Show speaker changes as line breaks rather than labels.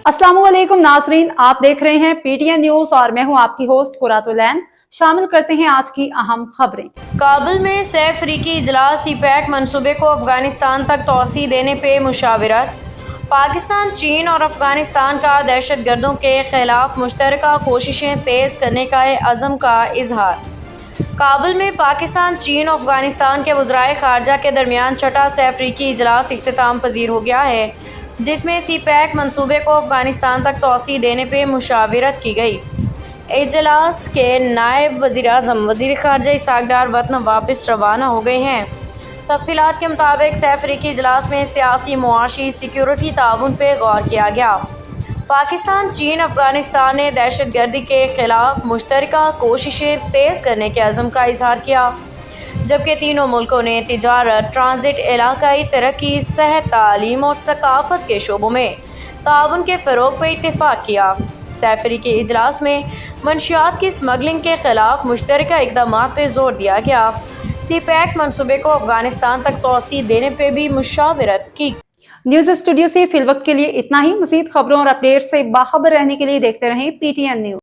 अस्सलाम वालेकुम नाजरीन, आप देख रहे हैं पीटीएन न्यूज और मैं हूं आपकी होस्ट कुरातुलैन। शामिल करते हैं आज की अहम खबरें।
काबुल में सह अफ्रीकी इजलास सी-पैक मंसूबे को अफगानिस्तान तक तोसी देने पे मुशावरत। पाकिस्तान, चीन और अफगानिस्तान का दहशतगर्दों के खिलाफ मुश्तरका कोशिशें तेज़ करने का अज़म का इजहार। काबुल में पाकिस्तान, चीन और अफगानिस्तान के वज़राए ख़ारजा के दरमियान छठा सह अफ्रीकी इजलास इख्तिताम पजीर हो गया है, जिसमें सी-पैक मंसूबे को अफगानिस्तान तक तोसी देने पे मुशावरत की गई। इजलास के नायब वज़ीर-ए-आज़म वज़ीर ख़ारजा इसहाक़ डार वतन वापस रवाना हो गए हैं। तफ़सीलात के मुताबिक सह अफ्रीकी इजलास में सियासी, मुआशी, सिक्योरिटी ताउन पे गौर किया गया। पाकिस्तान, चीन, अफगानिस्तान ने दहशतगर्दी के खिलाफ मुश्तरका कोशिशें तेज़ करने के अज़म का इजहार किया, जबकि तीनों मुल्कों ने तिजारत, ट्रांजिट, इलाकाई तरक्की, सेहत, तालीम और सकाफत के शोबों में ताउन के फ़रोग़ पर इत्तेफाक किया। सह अफ्रीकी इजलास में मंशियात की स्मगलिंग के खिलाफ मुश्तरका इक़दामात पर जोर दिया गया। सी-पैक मंसूबे को अफगानिस्तान तक तोसी देने पर भी मुशावरत की।
न्यूज स्टूडियो से फिलवक्त के लिए इतना ही। मज़ीद खबरों और अपडेट से बाखबर रहने के लिए देखते रहें पीटीएन न्यूज।